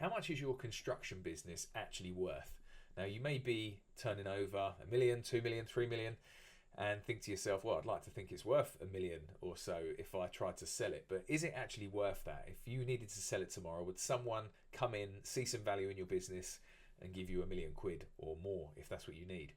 how much is your construction business actually worth? Now, you may be turning over $1 million, 2 million, 3 million, and think to yourself, well, I'd like to think it's worth $1 million or so if I tried to sell it. But is it actually worth that? If you needed to sell it tomorrow, would someone come in, see some value in your business and give you £1 million or more if that's what you need?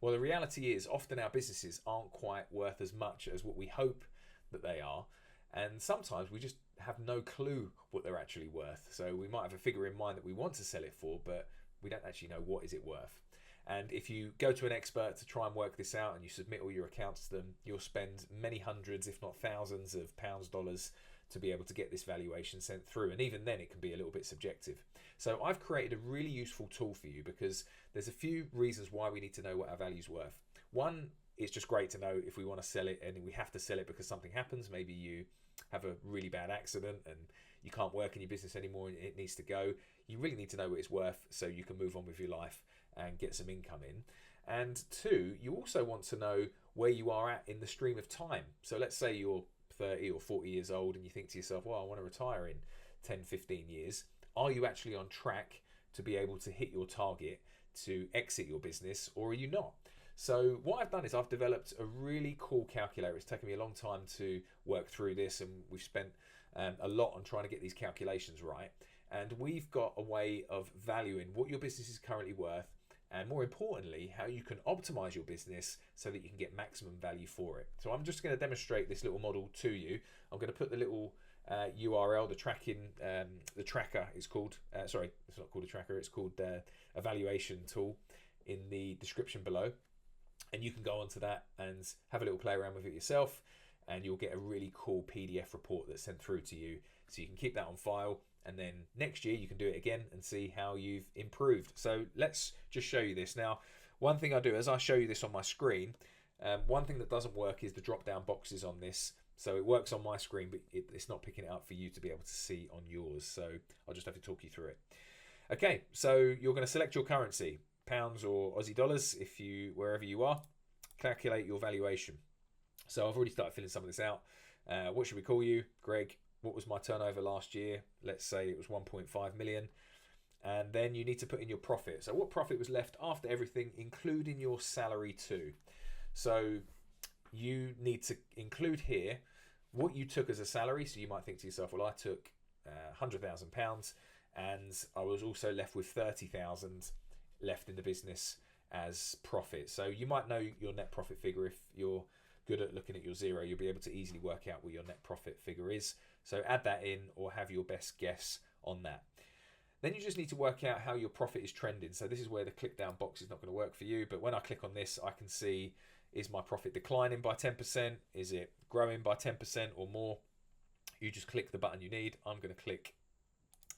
Well, the reality is often our businesses aren't quite worth as much as what we hope that they are. And sometimes we just have no clue what they're actually worth. So we might have a figure in mind that we want to sell it for, but we don't actually know what is it worth. And if you go to an expert to try and work this out and you submit all your accounts to them, you'll spend many hundreds, if not thousands of pounds, dollars to be able to get this valuation sent through. And even then it can be a little bit subjective. So I've created a really useful tool for you because there's a few reasons why we need to know what our value's worth. One, it's just great to know if we want to sell it and we have to sell it because something happens. Maybe you have a really bad accident and you can't work in your business anymore and it needs to go. You really need to know what it's worth so you can move on with your life and get some income in. And two, you also want to know where you are at in the stream of time. So let's say you're 30 or 40 years old and you think to yourself, well, I want to retire in 10, 15 years. Are you actually on track to be able to hit your target to exit your business, or are you not? So what I've done is I've developed a really cool calculator. It's taken me a long time to work through this, and we've spent a lot on trying to get these calculations right. And we've got a way of valuing what your business is currently worth, and more importantly, how you can optimize your business so that you can get maximum value for it. So I'm just going to demonstrate this little model to you. I'm going to put the little URL, the tracker is called, sorry, it's not called a tracker, it's called a valuation tool in the description below. And you can go onto that and have a little play around with it yourself, and you'll get a really cool PDF report that's sent through to you. So you can keep that on file, and then next year you can do it again and see how you've improved. So let's just show you this. Now, one thing I do as I show you this on my screen, one thing that doesn't work is the drop down boxes on this. So it works on my screen, but it's not picking it up for you to be able to see on yours. So I'll just have to talk you through it. Okay, so you're going to select your currency, pounds or Aussie dollars, if you wherever you are. Calculate your valuation. So I've already started filling some of this out. What should we call you? Greg. What was my turnover last year? Let's say it was 1.5 million. And then you need to put in your profit. So what profit was left after everything, including your salary too. So you need to include here what you took as a salary. So you might think to yourself, well, I took £100,000 and I was also left with 30,000 left in the business as profit. So you might know your net profit figure. If you're good at looking at your zero, you'll be able to easily work out what your net profit figure is. So add that in or have your best guess on that. Then you just need to work out how your profit is trending. So this is where the click down box is not going to work for you. But when I click on this, I can see, is my profit declining by 10%? Is it growing by 10% or more? You just click the button you need. I'm going to click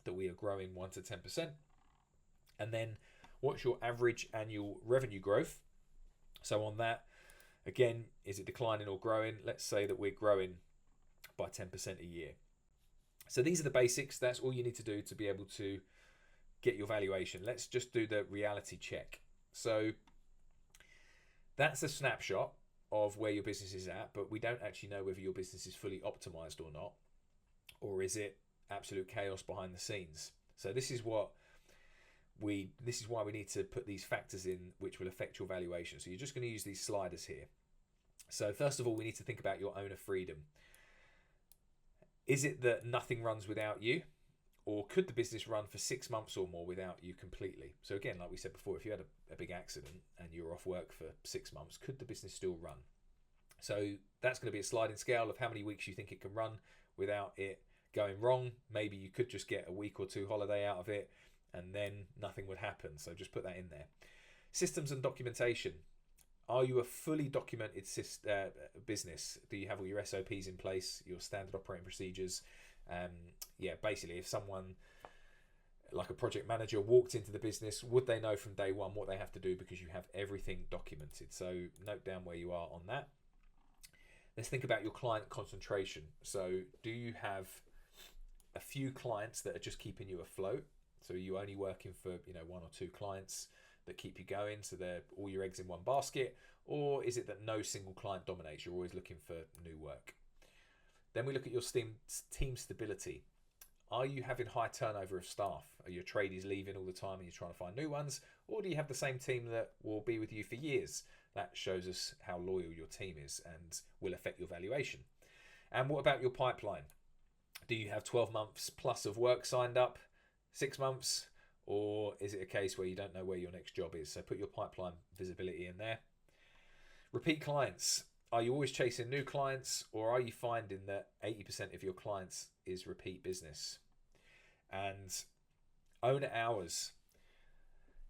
that we are growing 1 to 10%. And then what's your average annual revenue growth? So on that, again, is it declining or growing? Let's say that we're growing by 10% a year. So these are the basics. That's all you need to do to be able to get your valuation. Let's just do the reality check. So that's a snapshot of where your business is at, but we don't actually know whether your business is fully optimized or not, or is it absolute chaos behind the scenes. So this is why we need to put these factors in which will affect your valuation. So you're just going to use these sliders here. So first of all, we need to think about your owner freedom. Is it that nothing runs without you? Or could the business run for 6 months or more without you completely? So again, like we said before, if you had a big accident and you were off work for 6 months, could the business still run? So that's going to be a sliding scale of how many weeks you think it can run without it going wrong. Maybe you could just get a week or two holiday out of it and then nothing would happen. So just put that in there. Systems and documentation. Are you a fully documented business? Do you have all your SOPs in place, your standard operating procedures? Yeah, basically, if someone like a project manager walked into the business, would they know from day one what they have to do because you have everything documented? So note down where you are on that. Let's think about your client concentration. So do you have a few clients that are just keeping you afloat? So are you only working for 1 or 2 clients that keep you going, so they're all your eggs in one basket? Or is it that no single client dominates, you're always looking for new work? Then we look at your team stability. Are you having high turnover of staff? Are your tradies leaving all the time and you're trying to find new ones? Or do you have the same team that will be with you for years? That shows us how loyal your team is and will affect your valuation. And what about your pipeline? Do you have 12 months plus of work signed up, 6 months? Or is it a case where you don't know where your next job is? So put your pipeline visibility in there. Repeat clients. Are you always chasing new clients, or are you finding that 80% of your clients is repeat business? And owner hours.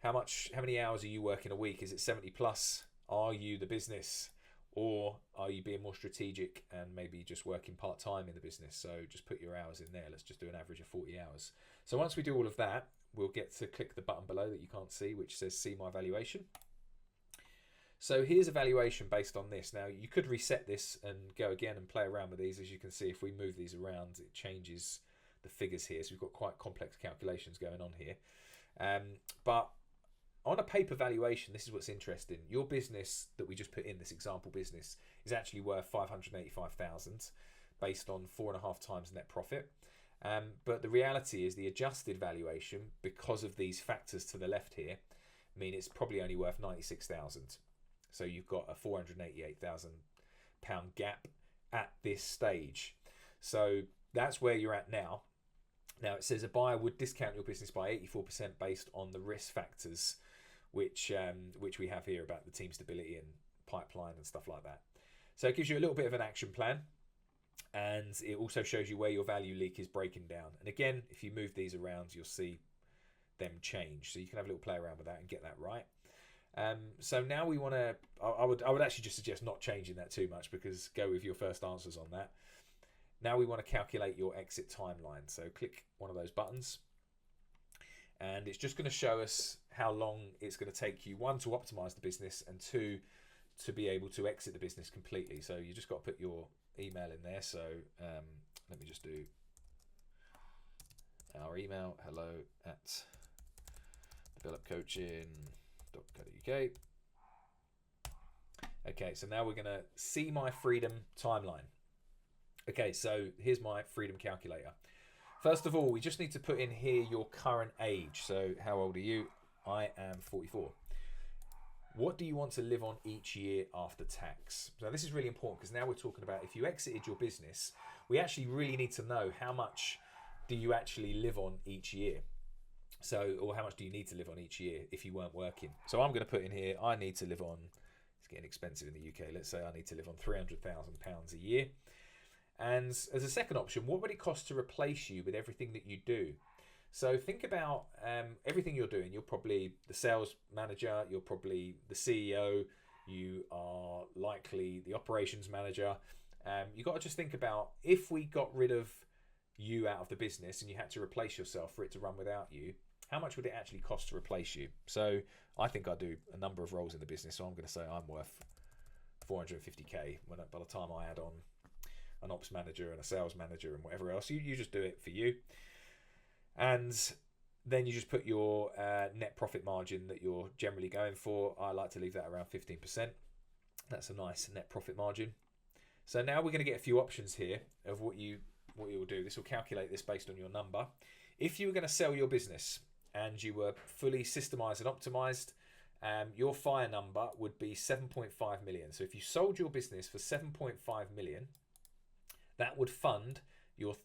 How many hours are you working a week? Is it 70 plus? Are you the business, or are you being more strategic and maybe just working part-time in the business? So just put your hours in there. Let's just do an average of 40 hours. So once we do all of that, we'll get to click the button below that you can't see, which says see my valuation. So here's a valuation based on this. Now you could reset this and go again and play around with these. As you can see, if we move these around, it changes the figures here. So we've got quite complex calculations going on here. But on a paper valuation, this is what's interesting. Your business that we just put in, this example business, is actually worth 585,000 based on 4.5 times net profit. But the reality is the adjusted valuation, because of these factors to the left here, mean it's probably only worth 96,000. So you've got a 488,000 pound gap at this stage. So that's where you're at now. Now it says a buyer would discount your business by 84% based on the risk factors, which we have here about the team stability and pipeline and stuff like that. So it gives you a little bit of an action plan, and it also shows you where your value leak is breaking down. And again, if you move these around, you'll see them change. So you can have a little play around with that and get that right. So now we want to, I would actually just suggest not changing that too much, because go with your first answers on that. Now we want to calculate your exit timeline. So click one of those buttons, and it's just going to show us how long it's going to take you, one, to optimize the business, and two, to be able to exit the business completely. So you just got to put your email in there. So let me just do our email, hello@developcoaching.co.uk. Okay, so now we're going to see my freedom timeline. Okay, so here's my freedom calculator. First of all, we just need to put in here your current age. So how old are you? I am 44. What do you want to live on each year after tax? So this is really important, because now we're talking about if you exited your business, we actually really need to know how much do you actually live on each year. So, or how much do you need to live on each year if you weren't working? So I'm going to put in here, I need to live on, it's getting expensive in the UK, let's say I need to live on £300,000 a year. And as a second option, what would it cost to replace you with everything that you do? So think about everything you're doing. You're probably the sales manager, you're probably the CEO, you are likely the operations manager. You've got to just think about, if we got rid of you out of the business and you had to replace yourself for it to run without you, how much would it actually cost to replace you? So I think I do a number of roles in the business, so I'm going to say I'm worth 450k by the time I add on an ops manager and a sales manager and whatever else. You just do it for you. And then you just put your net profit margin that you're generally going for. I like to leave that around 15%. That's a nice net profit margin. So now we're going to get a few options here of what you will do. This will calculate this based on your number. If you were going to sell your business and you were fully systemized and optimized, your fire number would be 7.5 million. So if you sold your business for 7.5 million, that would fund your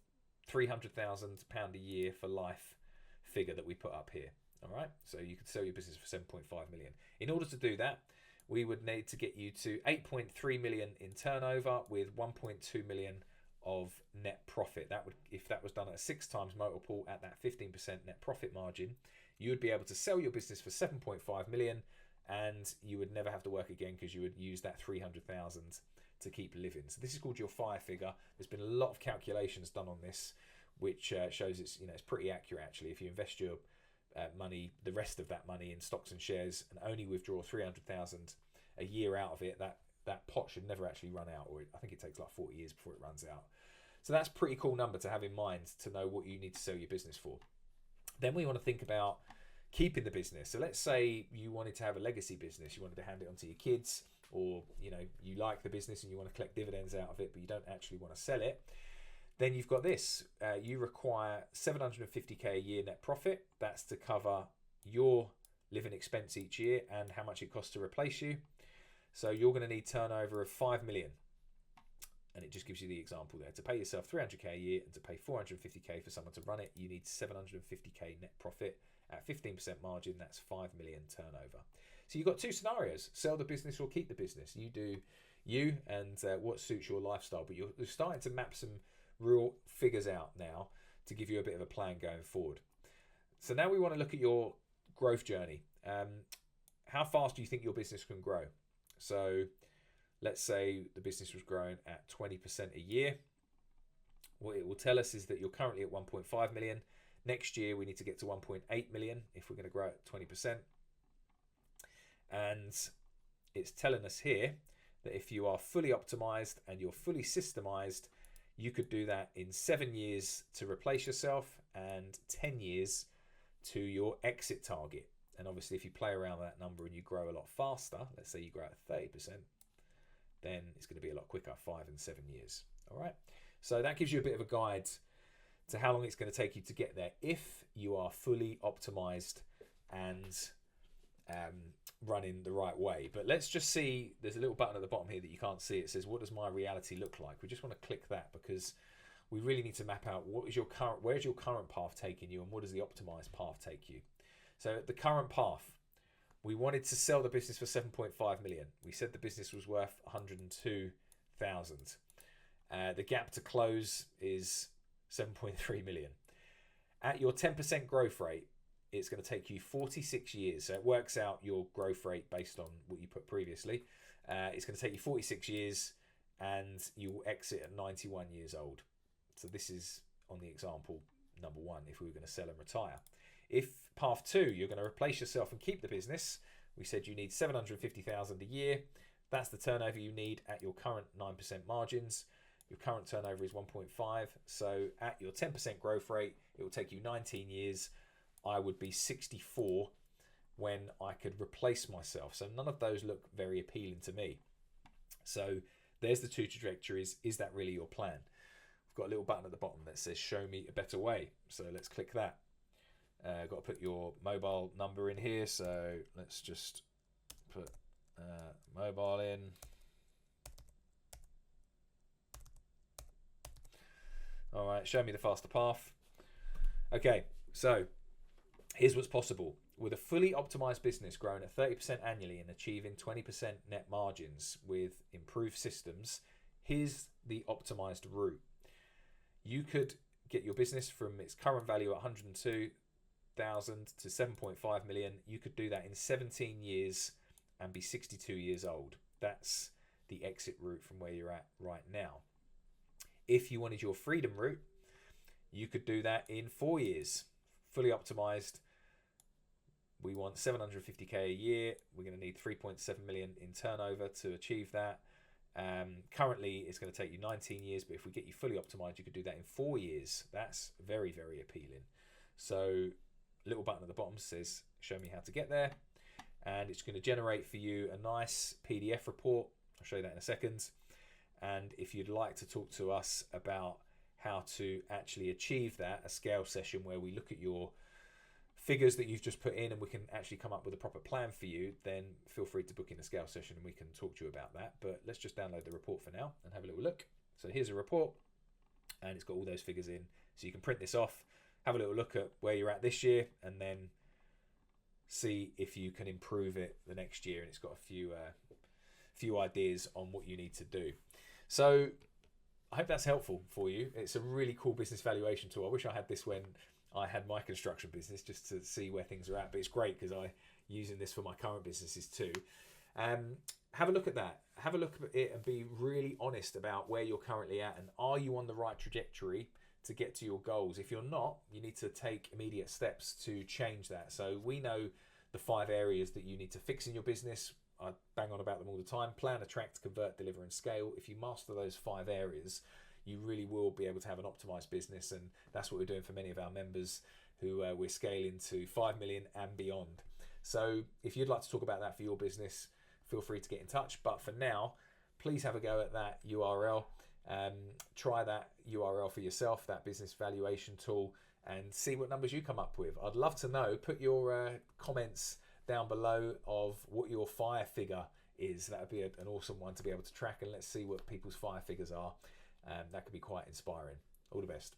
£300,000 a year for life figure that we put up here. All right, so you could sell your business for 7.5 million. In order to do that, we would need to get you to 8.3 million in turnover with 1.2 million of net profit. That would, if that was done at a 6 times multiple at that 15% net profit margin, you would be able to sell your business for 7.5 million, and you would never have to work again, because you would use that 300,000 to keep living. So this is called your fire figure. There's been a lot of calculations done on this, which shows it's pretty accurate actually. If you invest your money, the rest of that money in stocks and shares, and only withdraw 300,000 a year out of it, that pot should never actually run out, or I think it takes like 40 years before it runs out. So that's a pretty cool number to have in mind to know what you need to sell your business for. Then we want to think about keeping the business. So let's say you wanted to have a legacy business, you wanted to hand it on to your kids, or you like the business and you want to collect dividends out of it, but you don't actually want to sell it. Then you've got this. You require 750k a year net profit. That's to cover your living expense each year and how much it costs to replace you. So you're going to need turnover of 5 million. And it just gives you the example there. To pay yourself 300k a year and to pay 450k for someone to run it, you need 750k net profit at 15% margin. That's 5 million turnover. So you've got two scenarios: sell the business or keep the business. You do you and what suits your lifestyle. But you're starting to map some real figures out now to give you a bit of a plan going forward. So now we want to look at your growth journey. How fast do you think your business can grow? So let's say the business was growing at 20% a year. What it will tell us is that you're currently at 1.5 million. Next year, we need to get to 1.8 million if we're going to grow at 20%. And it's telling us here that if you are fully optimized and you're fully systemized, you could do that in 7 years to replace yourself and 10 years to your exit target. And obviously, if you play around that number and you grow a lot faster, let's say you grow at 30%, then it's going to be a lot quicker, 5 and 7 years. All right. So that gives you a bit of a guide to how long it's going to take you to get there if you are fully optimized and running the right way. But let's just see, there's a little button at the bottom here that you can't see. It says, what does my reality look like? We just want to click that because we really need to map out what is your current, where's your current path taking you and what does the optimized path take you? So the current path, we wanted to sell the business for 7.5 million. We said the business was worth 102,000. The gap to close is 7.3 million. At your 10% growth rate, it's going to take you 46 years. So it works out your growth rate based on what you put previously. It's going to take you 46 years and you will exit at 91 years old. So this is on the example number one, if we were going to sell and retire. If path two, you're going to replace yourself and keep the business, we said you need 750,000 a year. That's the turnover you need at your current 9% margins. Your current turnover is 1.5. So at your 10% growth rate, it will take you 19 years. I would be 64 when I could replace myself. So none of those look very appealing to me. So there's the two trajectories. Is that really your plan? We've got a little button at the bottom that says show me a better way. So let's click that. Got to put your mobile number in here. So let's just put mobile in. All right, show me the faster path. Okay, so here's what's possible. With a fully optimized business growing at 30% annually and achieving 20% net margins with improved systems, here's the optimized route. You could get your business from its current value at 102,000 to 7.5 million. You could do that in 17 years and be 62 years old. That's the exit route from where you're at right now. If you wanted your freedom route, you could do that in 4 years, fully optimized. We want 750k a year. We're going to need 3.7 million in turnover to achieve that. Currently, it's going to take you 19 years, but if we get you fully optimized, you could do that in 4 years. That's very, very appealing. So, little button at the bottom says, show me how to get there. And it's going to generate for you a nice PDF report. I'll show you that in a second. And if you'd like to talk to us about how to actually achieve that, a scale session where we look at your figures that you've just put in and we can actually come up with a proper plan for you, then feel free to book in a scale session and we can talk to you about that. But let's just download the report for now and have a little look. So here's a report and it's got all those figures in. So you can print this off, have a little look at where you're at this year and then see if you can improve it the next year. And it's got a few ideas on what you need to do. So I hope that's helpful for you. It's a really cool business valuation tool. I wish I had this when I had my construction business just to see where things are at, but it's great because I'm using this for my current businesses too. Have a look at that. Have a look at it and be really honest about where you're currently at and are you on the right trajectory to get to your goals. If you're not, you need to take immediate steps to change that. So we know the 5 areas that you need to fix in your business. I bang on about them all the time. Plan, attract, convert, deliver, and scale. If you master those 5 areas, you really will be able to have an optimized business. And that's what we're doing for many of our members who we're scaling to 5 million and beyond. So if you'd like to talk about that for your business, feel free to get in touch. But for now, please have a go at that URL Try that URL for yourself, that business valuation tool, and see what numbers you come up with. I'd love to know. Put your comments down below of what your fire figure is. That would be an awesome one to be able to track, and let's see what people's fire figures are. That could be quite inspiring. All the best.